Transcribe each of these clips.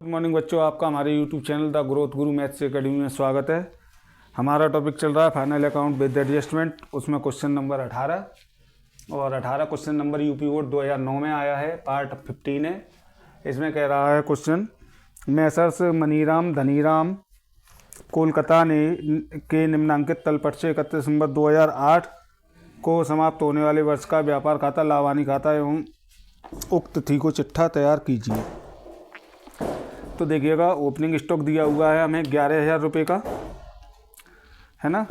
Good morning बच्चों, आपका हमारे YouTube channel the growth Guru maths academy में स्वागत है। हमारा टॉपिक चल रहा है फाइनल अकाउंट विद एडजस्टमेंट। उसमें क्वेश्चन नंबर 18 और 18 क्वेश्चन नंबर यूपी बोर्ड 2009 में आया है, पार्ट 15 है। इसमें कह रहा है क्वेश्चन, मैसर्स मनीराम धनीराम कोलकाता ने के निम्नांकित तलपट से 31 दिसंबर 2008 को समाप्त होने वाले वर्ष का व्यापार खाता, लाभानी खाता एवं उक्त तिथि को चिट्ठा तैयार कीजिए। तो देखिएगा, ओपनिंग स्टॉक दिया हुआ है हमें 11,000 रुपये का, है ना।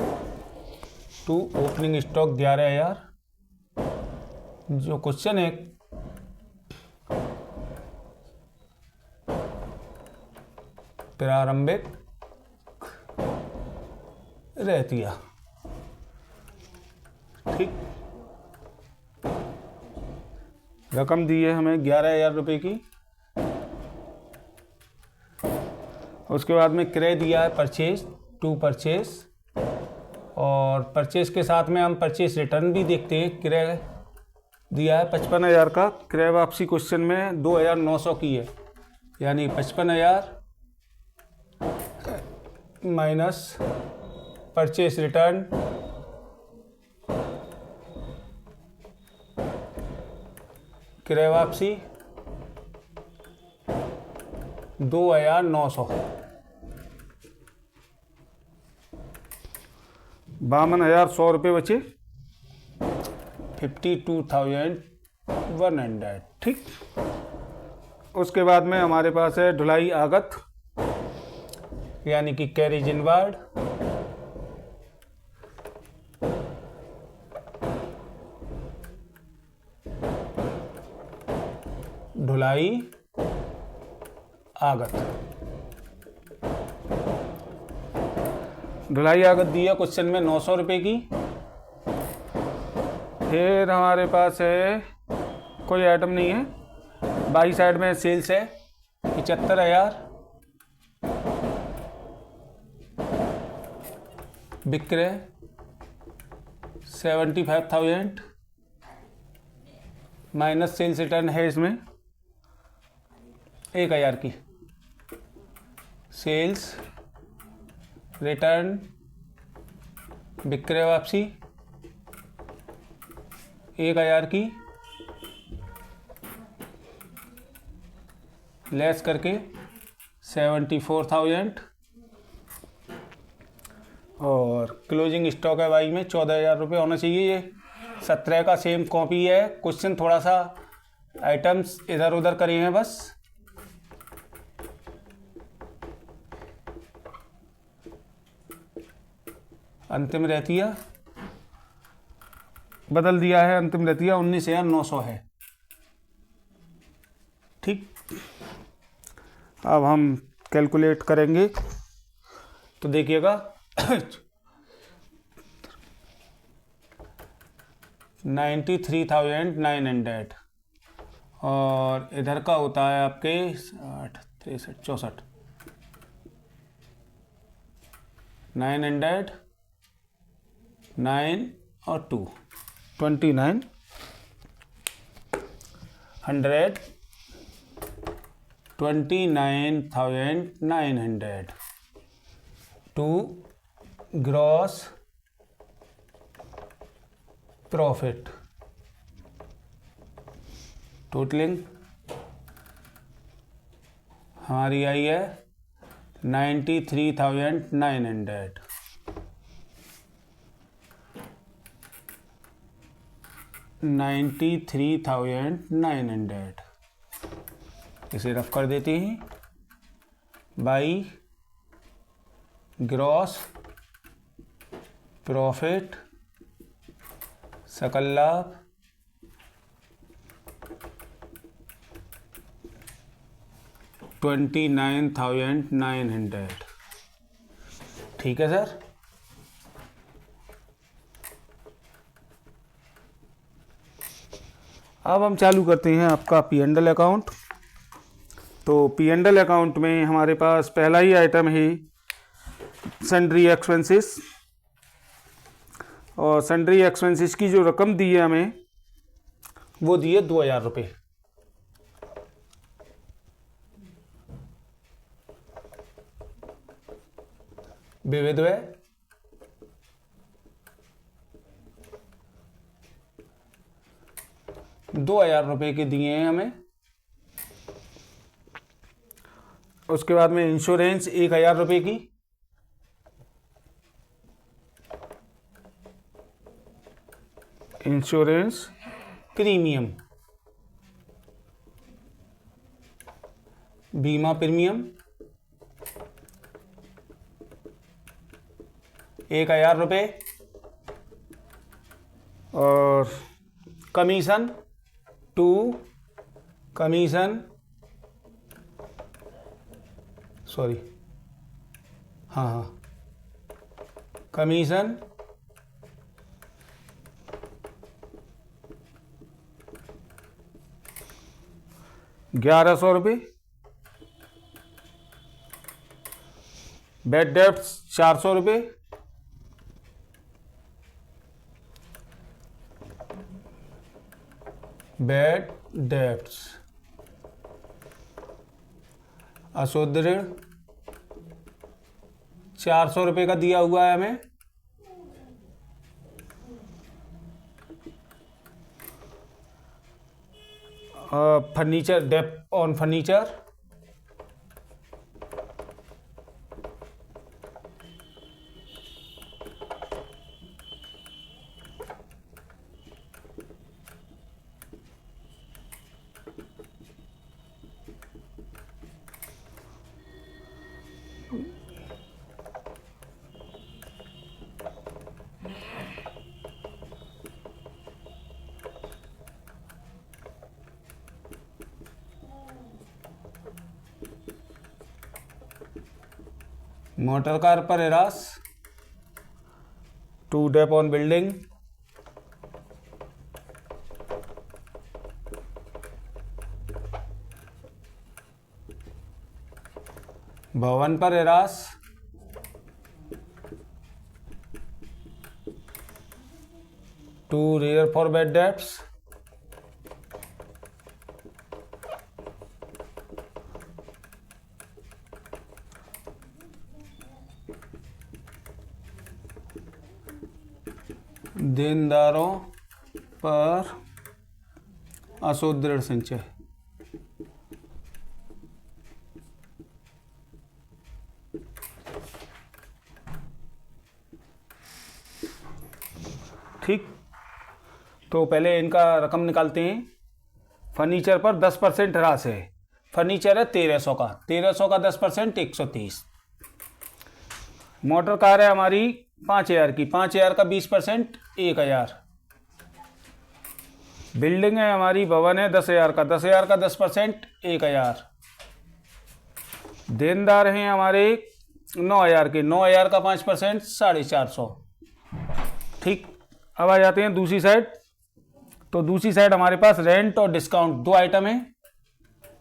तो ओपनिंग स्टॉक 11,000। जो क्वेश्चन है प्रारंभिक रहतिया, ठीक। रकम दी है हमें 11,000 रुपये की। उसके बाद में क्रय दिया है परचेज टू परचेज, और परचेज के साथ में हम परचेज रिटर्न भी देखते हैं। क्रय दिया है 55,000 का। क्रय वापसी क्वेश्चन में 2,900 की है, यानी 55,000 माइनस परचेज रिटर्न क्रय वापसी 2,900। 52,100 रुपये बचे, 52,100, ठीक। उसके बाद में हमारे पास है ढुलाई आगत, यानी कि कैरेज इनवार्ड, ढुलाई आगत। ढुलाई आगत दी है क्वेश्चन में 900 रुपये की। फिर हमारे पास है, कोई आइटम नहीं है, बाई साइड में सेल्स है 75,000, विक्रय 75,000 माइनस सेल्स रिटर्न है इसमें 1,000 की। सेल्स रिटर्न विक्रय वापसी 1,000 की, लेस करके 74,000, और क्लोजिंग स्टॉक है भाई में 14,000 रुपये होना चाहिए। ये 17 का सेम कॉपी है। क्वेश्चन थोड़ा सा आइटम्स इधर उधर करे हैं बस। अंतिम रहतिया बदल दिया है, अंतिम रहतिया 19,900 है, ठीक। अब हम कैलकुलेट करेंगे, तो देखिएगा 93,900, और इधर का होता है आपके 60, 63, 64, 900, 9 और 2 2900 29,900 टू ग्रॉस प्रॉफिट। टोटलिंग हमारी आई है 93,900। इसे रफ कर देते हैं, बाई ग्रॉस प्रॉफिट सकल लाभ 29,900, ठीक है सर। अब हम चालू करते हैं आपका P&L अकाउंट। तो P&L अकाउंट में हमारे पास पहला ही आइटम है सन्ड्री एक्सपेंसेस, और सन्ड्री एक्सपेंसेस की जो रकम दी है हमें वो दी है 2,000 रुपये। विविध व्यय, ₹2,000 के दिए हैं हमें। उसके बाद में इंश्योरेंस ₹1,000 की, इंश्योरेंस प्रीमियम, बीमा प्रीमियम ₹1,000। और commission commission ₹1,100। Bad debts ₹400। Bad debts, अशुद्ध ऋण ₹400 का दिया हुआ है हमें। Furniture, dep on furniture motor car पर एरास, टू डेप ऑन बिल्डिंग, भवन पर एरास, टू रियर फॉर बैड डेब्ट्स, देनदारों पर अशुद्ध ऋण संचय। ठीक, तो पहले इनका रकम निकालते हैं। फर्नीचर पर 10% ह्रास है। फर्नीचर है 1300 का, 1300 का 10% 130। मोटर कार है हमारी 5,000 की, 5,000 का 20% 1,000। बिल्डिंग है हमारी, भवन है 10,000 का, 10,000 का 10% 1,000। देनदार हैं हमारे 9,000 के, 9,000 का 5% 450। ठीक, अब आ जाते हैं दूसरी साइड। तो दूसरी साइड हमारे पास रेंट और डिस्काउंट दो आइटम है,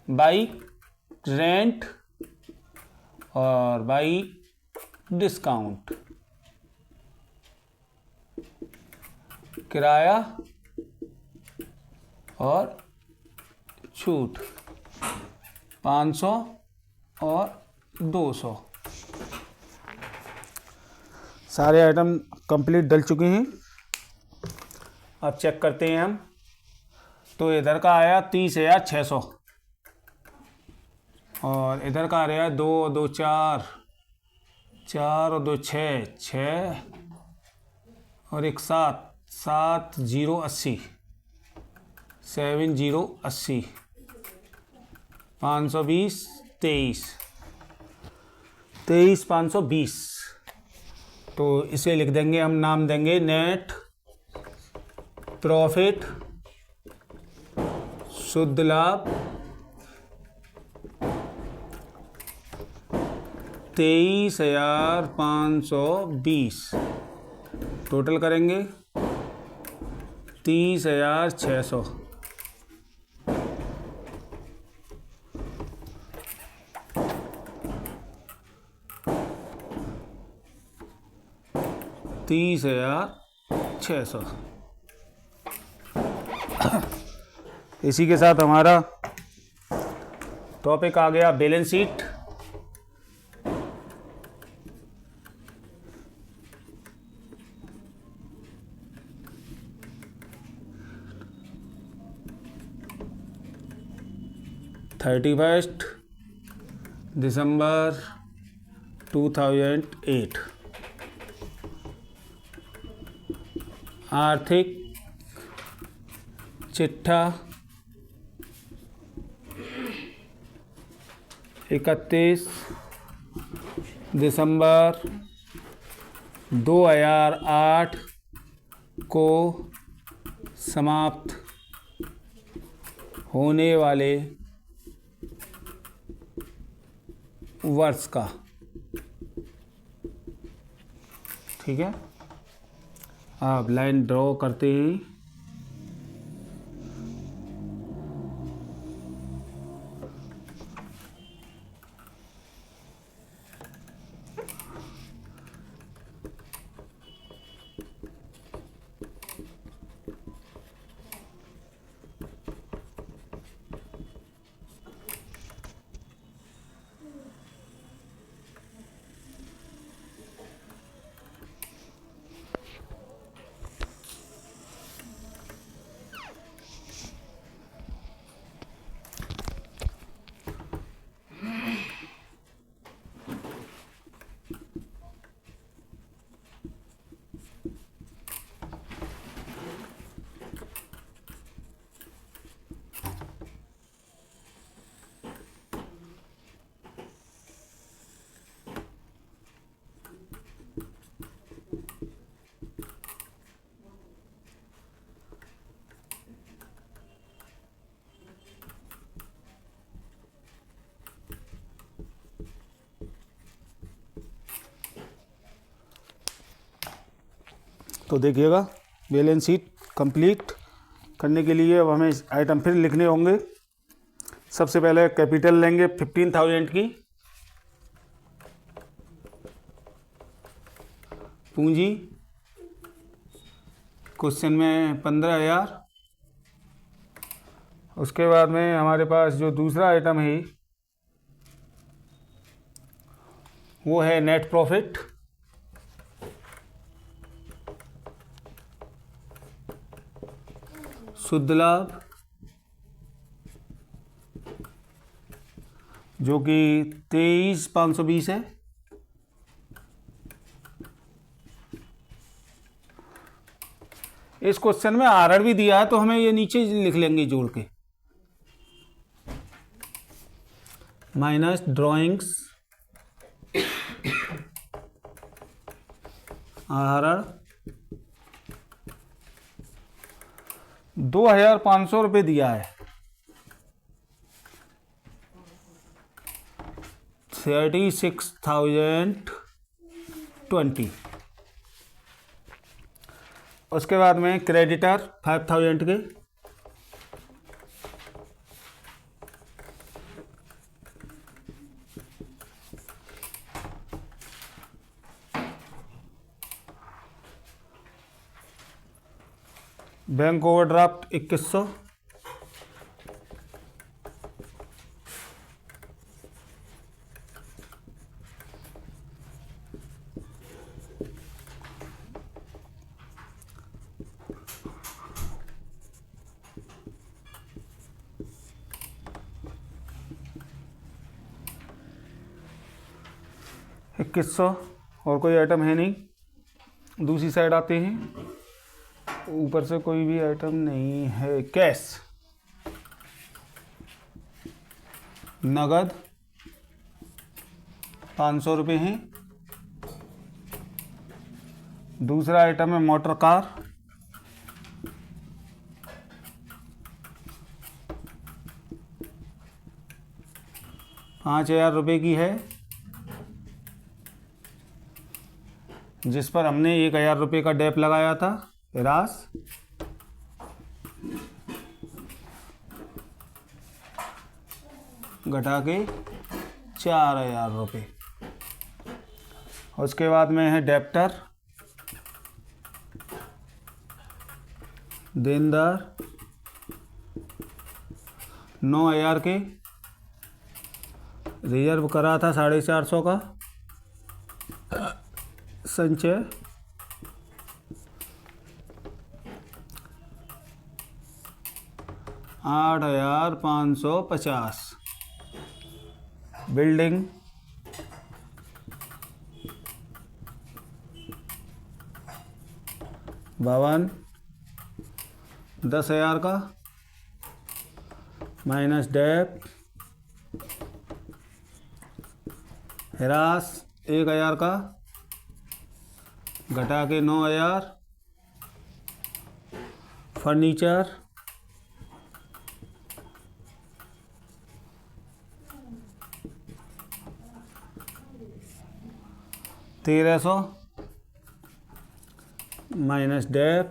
बाई रेंट और बाई डिस्काउंट। किराया और छूट 500 और 200। सारे आइटम कंप्लीट डल चुके हैं। अब चेक करते हैं हम। तो इधर का आया 30,600 और इधर का आ रहा है 2 2 4 4 और 2 6 6 और 1 7 7 0 80 7 0 80 520 23 23 520। तो इसे लिख देंगे हम, नाम देंगे नेट प्रॉफिट, शुद्ध लाभ 23,520। टोटल करेंगे 30,600। इसी के साथ हमारा टॉपिक आ गया बैलेंस शीट। 31 दिसंबर 2008। आर्थिक चिट्ठा 31 दिसंबर 2008 को समाप्त होने वाले वर्ष का। ठीक है, आप लाइन ड्रॉ करते हैं। तो देखिएगा, बैलेंस शीट कंप्लीट करने के लिए अब हमें आइटम फिर लिखने होंगे। सबसे पहले कैपिटल लेंगे 15,000 की, पूंजी क्वेश्चन में 15,000। उसके बाद में हमारे पास जो दूसरा आइटम है वो है नेट प्रॉफिट, शुद्ध लाभ, जो कि 23,520 है। इस क्वेश्चन में आरआर भी दिया है तो हमें ये नीचे लिख लेंगे जोड़ के, माइनस ड्राइंग्स आरआर 2,500 रुपये दिया है। 36,020। उसके बाद में क्रेडिटर 5,000 के, बैंक ओवरड्राफ्ट 2,100, और कोई आइटम है नहीं। दूसरी साइड आते हैं, ऊपर से कोई भी आइटम नहीं है। कैश नगद 500 रुपये हैं। दूसरा आइटम है मोटर कार, ₹5,000 की है, जिस पर हमने ₹1,000 का डेप लगाया था। रास घटा के ₹4,000। उसके बाद में है डेप्टर, देनदार 9,000 के, रिजर्व करा था 450 का, संचय 8,550। बिल्डिंग भवन 10,000 का माइनस डेप हिरास 1,000 का घटा के 9,000 furniture 1,300 minus dep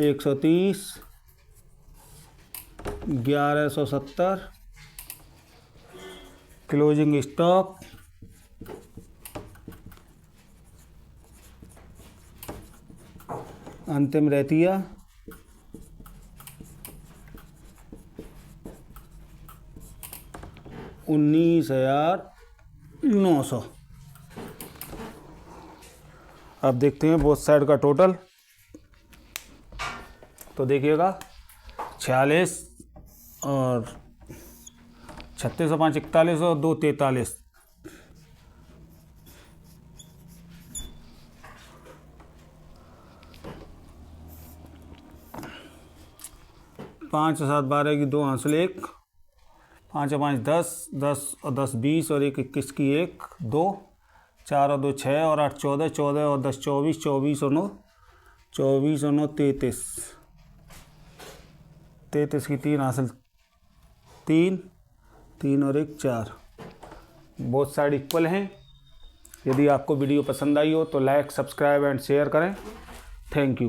130 1,170 closing stock अंतिम रहतिया 19,900। अब देखते हैं बोथ साइड का टोटल। तो देखिएगा 46 और 36 और 5 41 और 2 43 5 और 7 12 की 2 हासिल 1 5 और 5 10 10 और 10 20 और 1 21 की 1 2 4 और 2 6 और 8 14 14 और 10 24 24 और 9 24 और 9 33 33 की 3 हासिल 3 3 और 1 4। बोथ साइड इक्वल हैं। यदि आपको वीडियो पसंद आई हो तो लाइक सब्सक्राइब एंड शेयर करें। Thank you.